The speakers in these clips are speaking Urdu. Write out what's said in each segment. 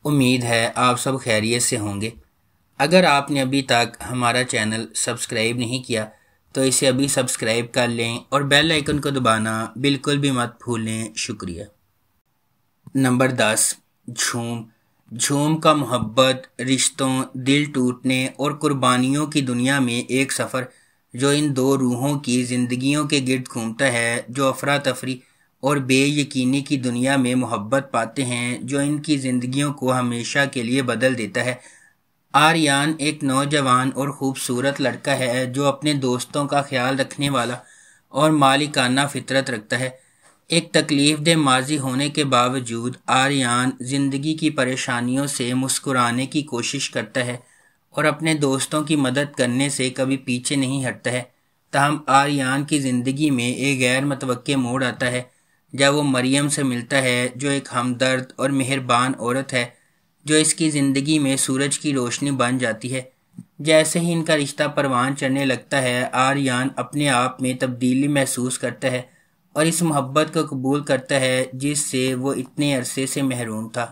امید ہے آپ سب خیریت سے ہوں گے۔ اگر آپ نے ابھی تک ہمارا چینل سبسکرائب نہیں کیا تو اسے ابھی سبسکرائب کر لیں اور بیل آئیکن کو دبانا بالکل بھی مت بھولیں۔ شکریہ۔ نمبر 10، جھوم۔ جھوم کا محبت، رشتوں، دل ٹوٹنے اور قربانیوں کی دنیا میں ایک سفر جو ان دو روحوں کی زندگیوں کے گرد گھومتا ہے، جو افراتفری اور بے یقینی کی دنیا میں محبت پاتے ہیں، جو ان کی زندگیوں کو ہمیشہ کے لیے بدل دیتا ہے۔ آریان ایک نوجوان اور خوبصورت لڑکا ہے جو اپنے دوستوں کا خیال رکھنے والا اور مالکانہ فطرت رکھتا ہے۔ ایک تکلیف دہ ماضی ہونے کے باوجود آریان زندگی کی پریشانیوں سے مسکرانے کی کوشش کرتا ہے اور اپنے دوستوں کی مدد کرنے سے کبھی پیچھے نہیں ہٹتا ہے۔ تاہم آریان کی زندگی میں ایک غیر متوقع موڑ آتا ہے جب وہ مریم سے ملتا ہے، جو ایک ہمدرد اور مہربان عورت ہے جو اس کی زندگی میں سورج کی روشنی بن جاتی ہے۔ جیسے ہی ان کا رشتہ پروان چڑھنے لگتا ہے، آریان اپنے آپ میں تبدیلی محسوس کرتا ہے اور اس محبت کو قبول کرتا ہے جس سے وہ اتنے عرصے سے محروم تھا۔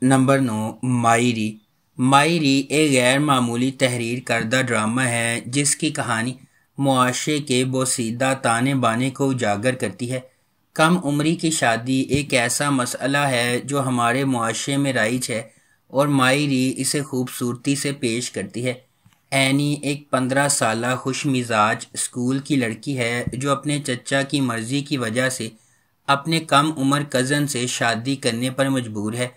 نمبر 9، مائری۔ مائری ایک غیر معمولی تحریر کردہ ڈرامہ ہے جس کی کہانی معاشرے کے بوسیدہ تانے بانے کو اجاگر کرتی ہے۔ کم عمری کی شادی ایک ایسا مسئلہ ہے جو ہمارے معاشرے میں رائج ہے اور مائری اسے خوبصورتی سے پیش کرتی ہے۔ اینی ایک 15 سالہ خوش مزاج اسکول کی لڑکی ہے جو اپنے چچا کی مرضی کی وجہ سے اپنے کم عمر کزن سے شادی کرنے پر مجبور ہے۔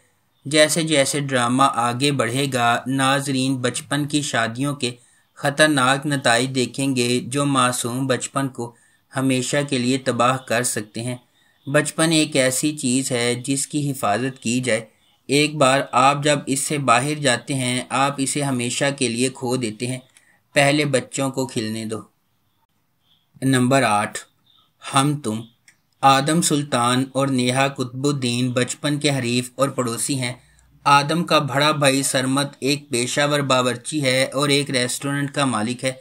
جیسے جیسے ڈرامہ آگے بڑھے گا، ناظرین بچپن کی شادیوں کے خطرناک نتائج دیکھیں گے جو معصوم بچپن کو ہمیشہ کے لیے تباہ کر سکتے ہیں۔ بچپن ایک ایسی چیز ہے جس کی حفاظت کی جائے، ایک بار آپ جب اس سے باہر جاتے ہیں آپ اسے ہمیشہ کے لیے کھو دیتے ہیں۔ پہلے بچوں کو کھلنے دو۔ نمبر 8، ہم تم۔ آدم سلطان اور نیہا قطب الدین بچپن کے حریف اور پڑوسی ہیں۔ آدم کا بڑا بھائی سرمد ایک پیشہ ور باورچی ہے اور ایک ریسٹورنٹ کا مالک ہے،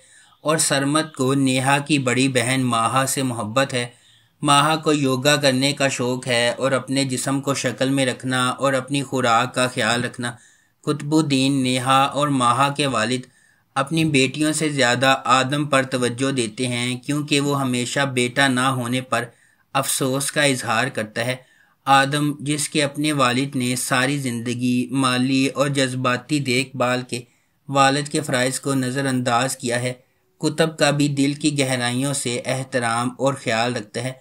اور سرمد کو نیہا کی بڑی بہن ماہا سے محبت ہے۔ ماہا کو یوگا کرنے کا شوق ہے اور اپنے جسم کو شکل میں رکھنا اور اپنی خوراک کا خیال رکھنا۔ قطب الدین، نیہا اور ماہا کے والد اپنی بیٹیوں سے زیادہ آدم پر توجہ دیتے ہیں کیونکہ وہ ہمیشہ بیٹا نہ ہونے پر افسوس کا اظہار کرتا ہے۔ آدم، جس کے اپنے والد نے ساری زندگی مالی اور جذباتی دیکھ بھال کے والد کے فرائض کو نظر انداز کیا ہے، قطب کا بھی دل کی گہرائیوں سے احترام اور خیال رکھتا ہے۔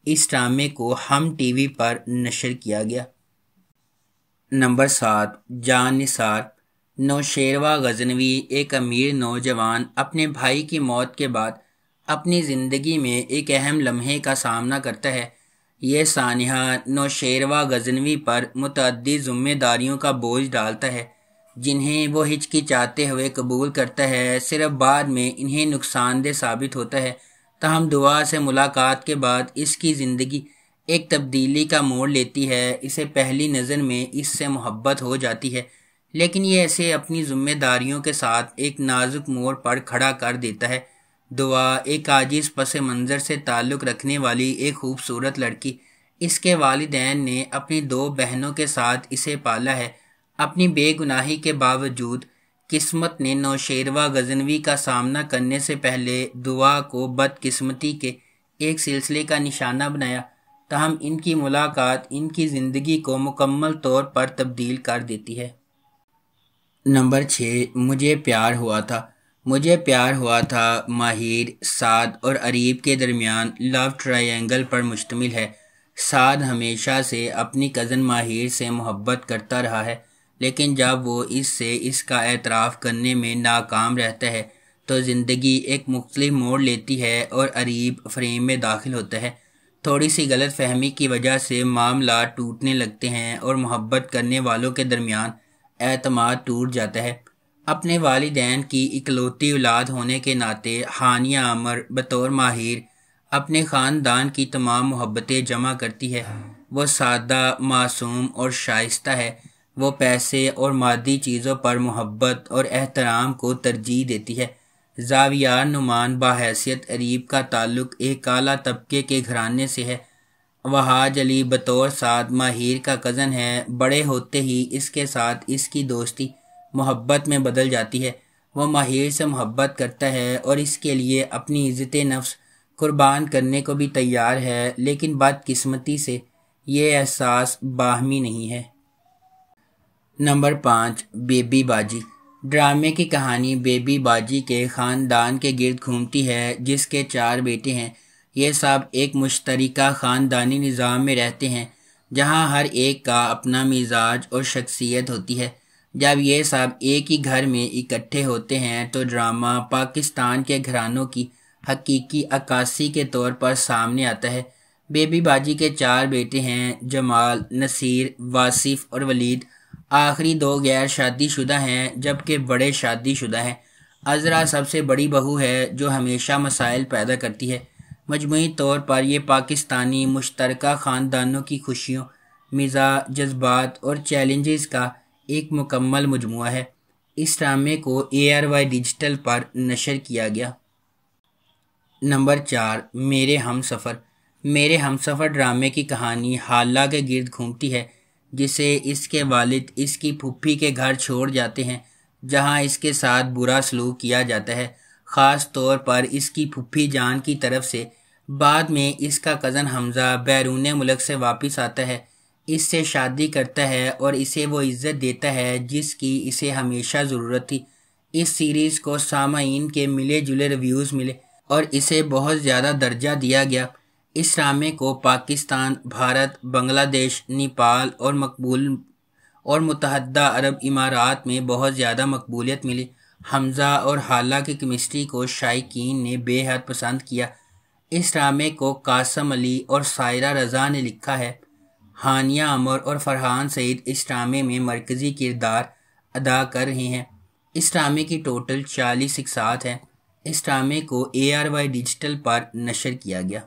اس ڈرامے کو ہم ٹی وی پر نشر کیا گیا۔ نمبر 7، جان نثار۔ نوشیروہ غزنوی ایک امیر نوجوان اپنے بھائی کی موت کے بعد اپنی زندگی میں ایک اہم لمحے کا سامنا کرتا ہے۔ یہ سانحہ نوشیروہ غزنوی پر متعدد ذمہ داریوں کا بوجھ ڈالتا ہے جنہیں وہ ہچکچاتے ہوئے قبول کرتا ہے، صرف بعد میں انہیں نقصان دہ ثابت ہوتا ہے۔ تاہم دعا سے ملاقات کے بعد اس کی زندگی ایک تبدیلی کا موڑ لیتی ہے۔ اسے پہلی نظر میں اس سے محبت ہو جاتی ہے، لیکن یہ اسے اپنی ذمہ داریوں کے ساتھ ایک نازک موڑ پر کھڑا کر دیتا ہے۔ دعا ایک عاجز پس منظر سے تعلق رکھنے والی ایک خوبصورت لڑکی، اس کے والدین نے اپنی 2 بہنوں کے ساتھ اسے پالا ہے۔ اپنی بے گناہی کے باوجود قسمت نے نوشیروہ غزنوی کا سامنا کرنے سے پہلے دعا کو بدقسمتی کے ایک سلسلے کا نشانہ بنایا، تاہم ان کی ملاقات ان کی زندگی کو مکمل طور پر تبدیل کر دیتی ہے۔ نمبر 6، مجھے پیار ہوا تھا۔ مجھے پیار ہوا تھا ماہر، سعد اور اریب کے درمیان لو ٹرائی اینگل پر مشتمل ہے۔ سعد ہمیشہ سے اپنی کزن ماہر سے محبت کرتا رہا ہے، لیکن جب وہ اس کا اعتراف کرنے میں ناکام رہتا ہے تو زندگی ایک مختلف موڑ لیتی ہے اور اریب فریم میں داخل ہوتا ہے۔ تھوڑی سی غلط فہمی کی وجہ سے معاملات ٹوٹنے لگتے ہیں اور محبت کرنے والوں کے درمیان اعتماد ٹوٹ جاتا ہے۔ اپنے والدین کی اکلوتی اولاد ہونے کے ناطے ہانیہ عامر بطور ماہر اپنے خاندان کی تمام محبتیں جمع کرتی ہے۔ وہ سادہ، معصوم اور شائستہ ہے۔ وہ پیسے اور مادی چیزوں پر محبت اور احترام کو ترجیح دیتی ہے۔ زاویار نعمان بحیثیت اریب کا تعلق ایک اعلیٰ طبقے کے گھرانے سے ہے۔ وہاج علی بطور سعد ماہر کا کزن ہے۔ بڑے ہوتے ہی اس کے ساتھ اس کی دوستی محبت میں بدل جاتی ہے۔ وہ ماہر سے محبت کرتا ہے اور اس کے لیے اپنی عزت نفس قربان کرنے کو بھی تیار ہے، لیکن بدقسمتی سے یہ احساس باہمی نہیں ہے۔ نمبر 5، بیبی باجی۔ ڈرامے کی کہانی بیبی باجی کے خاندان کے گرد گھومتی ہے، جس کے 4 بیٹے ہیں۔ یہ سب ایک مشترکہ خاندانی نظام میں رہتے ہیں، جہاں ہر ایک کا اپنا مزاج اور شخصیت ہوتی ہے۔ جب یہ سب ایک ہی گھر میں اکٹھے ہوتے ہیں تو ڈرامہ پاکستان کے گھرانوں کی حقیقی عکاسی کے طور پر سامنے آتا ہے۔ بیبی باجی کے 4 بیٹے ہیں، جمال، نصیر، واصف اور ولید۔ آخری 2 غیر شادی شدہ ہیں، جبکہ بڑے شادی شدہ ہیں۔ عذرا سب سے بڑی بہو ہے جو ہمیشہ مسائل پیدا کرتی ہے۔ مجموعی طور پر یہ پاکستانی مشترکہ خاندانوں کی خوشیوں، مزاح، جذبات اور چیلنجز کا ایک مکمل مجموعہ ہے۔ اس ڈرامے کو ARY ڈیجیٹل پر نشر کیا گیا۔ نمبر 4، میرے ہم سفر۔ میرے ہم سفر ڈرامے کی کہانی حالہ کے گرد گھومتی ہے، جسے اس کے والد اس کی پھوپھی کے گھر چھوڑ جاتے ہیں، جہاں اس کے ساتھ برا سلوک کیا جاتا ہے، خاص طور پر اس کی پھوپھی جان کی طرف سے۔ بعد میں اس کا کزن حمزہ بیرون ملک سے واپس آتا ہے، اس سے شادی کرتا ہے اور اسے وہ عزت دیتا ہے جس کی اسے ہمیشہ ضرورت تھی۔ اس سیریز کو سامعین کے ملے جلے ریویوز ملے اور اسے بہت زیادہ درجہ دیا گیا۔ اس ڈرامے کو پاکستان، بھارت، بنگلہ دیش، نیپال اور متحدہ عرب امارات میں بہت زیادہ مقبولیت ملی۔ حمزہ اور حالہ کی کیمسٹری کو شائقین نے بے حد پسند کیا۔ اس ڈرامے کو قاسم علی اور سائرہ رضا نے لکھا ہے۔ ہانیہ عمر اور فرحان سعید اس ڈرامے میں مرکزی کردار ادا کر رہے ہیں۔ اس ڈرامے کی ٹوٹل 40 اقساط ہیں۔ اس ڈرامے کو ARY ڈیجیٹل پر نشر کیا گیا۔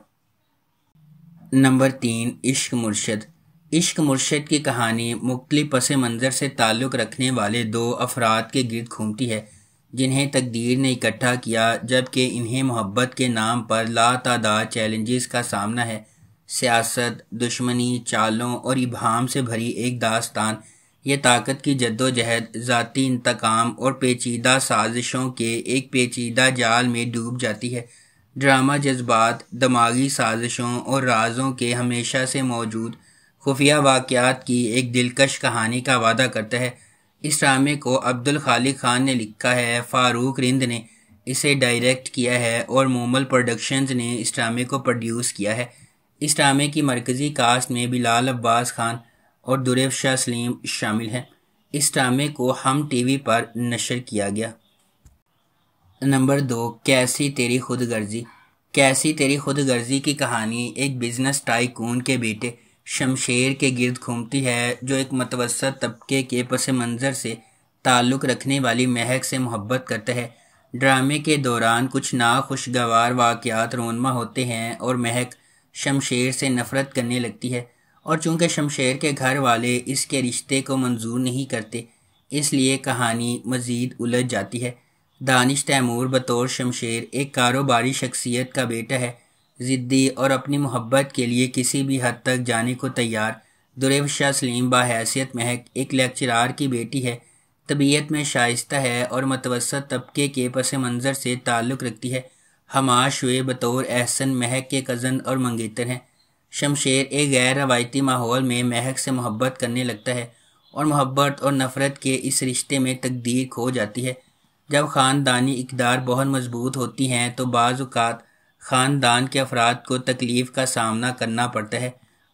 نمبر 3، عشق مرشد۔ عشق مرشد کی کہانی مختلف پس منظر سے تعلق رکھنے والے 2 افراد کے گرد گھومتی ہے، جنہیں تقدیر نے اکٹھا کیا، جبکہ انہیں محبت کے نام پر لاتعداد چیلنجز کا سامنا ہے۔ سیاست، دشمنی، چالوں اور ابہام سے بھری ایک داستان، یہ طاقت کی جدوجہد، ذاتی انتقام اور پیچیدہ سازشوں کے ایک پیچیدہ جال میں ڈوب جاتی ہے۔ ڈرامہ جذبات، دماغی سازشوں اور رازوں کے ہمیشہ سے موجود خفیہ واقعات کی ایک دلکش کہانی کا وعدہ کرتا ہے۔ اس ڈرامے کو عبدالخالق خان نے لکھا ہے، فاروق رند نے اسے ڈائریکٹ کیا ہے اور مومل پروڈکشنز نے اس ڈرامے کو پروڈیوس کیا ہے۔ اس ڈرامے کی مرکزی کاسٹ میں بلال عباس خان اور درفشا سلیم شامل ہیں۔ اس ڈرامے کو ہم ٹی وی پر نشر کیا گیا۔ نمبر 2، کیسی تیری خود غرضی۔ کیسی تیری خود غرضی کی کہانی ایک بزنس ٹائکون کے بیٹے شمشیر کے گرد گھومتی ہے، جو ایک متوسط طبقے کے پس منظر سے تعلق رکھنے والی مہک سے محبت کرتا ہے۔ ڈرامے کے دوران کچھ ناخوشگوار واقعات رونما ہوتے ہیں اور مہک شمشیر سے نفرت کرنے لگتی ہے، اور چونکہ شمشیر کے گھر والے اس کے رشتے کو منظور نہیں کرتے، اس لیے کہانی مزید الجھ جاتی ہے۔ دانش تیمور بطور شمشیر ایک کاروباری شخصیت کا بیٹا ہے، ضدی اور اپنی محبت کے لیے کسی بھی حد تک جانے کو تیار۔ درفشا سلیم بحیثیت مہک ایک لیکچرار کی بیٹی ہے، طبیعت میں شائستہ ہے اور متوسط طبقے کے پس منظر سے تعلق رکھتی ہے۔ حماد شعیب بطور احسن مہک کے کزن اور منگیتر ہیں۔ شمشیر ایک غیر روایتی ماحول میں مہک سے محبت کرنے لگتا ہے اور محبت اور نفرت کے اس رشتے میں تقدیر کھو جاتی ہے۔ جب خاندانی اقدار بہت مضبوط ہوتی ہیں تو بعض اوقات خاندان کے افراد کو تکلیف کا سامنا کرنا پڑتا ہے،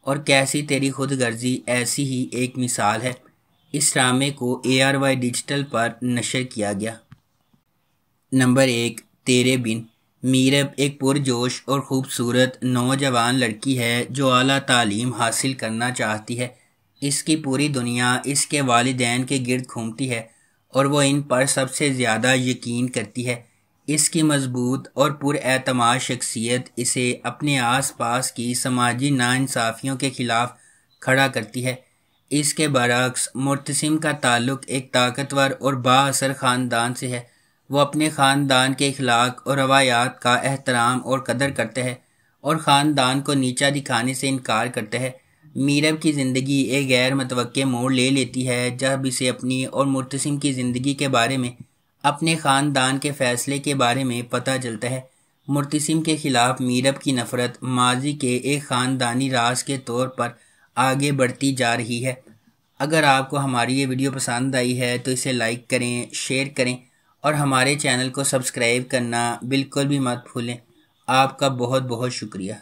اور کیسی تیری خود غرضی ایسی ہی ایک مثال ہے۔ اس ڈرامے کو ARY ڈیجیٹل پر نشر کیا گیا۔ نمبر 1، تیرے بن۔ میرب ایک پرجوش اور خوبصورت نوجوان لڑکی ہے جو اعلیٰ تعلیم حاصل کرنا چاہتی ہے۔ اس کی پوری دنیا اس کے والدین کے گرد گھومتی ہے اور وہ ان پر سب سے زیادہ یقین کرتی ہے۔ اس کی مضبوط اور پراعتماد شخصیت اسے اپنے آس پاس کی سماجی ناانصافیوں کے خلاف کھڑا کرتی ہے۔ اس کے برعکس مرتسم کا تعلق ایک طاقتور اور بااثر خاندان سے ہے۔ وہ اپنے خاندان کے اخلاق اور روایات کا احترام اور قدر کرتا ہے اور خاندان کو نیچا دکھانے سے انکار کرتا ہے۔ میرب کی زندگی ایک غیر متوقع موڑ لے لیتی ہے جب اسے اپنی اور مرتسم کی زندگی کے بارے میں، اپنے خاندان کے فیصلے کے بارے میں پتہ چلتا ہے۔ مرتسم کے خلاف میرب کی نفرت ماضی کے ایک خاندانی راز کے طور پر آگے بڑھتی جا رہی ہے۔ اگر آپ کو ہماری یہ ویڈیو پسند آئی ہے تو اسے لائک کریں، شیئر کریں اور ہمارے چینل کو سبسکرائب کرنا بالکل بھی مت بھولیں۔ آپ کا بہت بہت شکریہ۔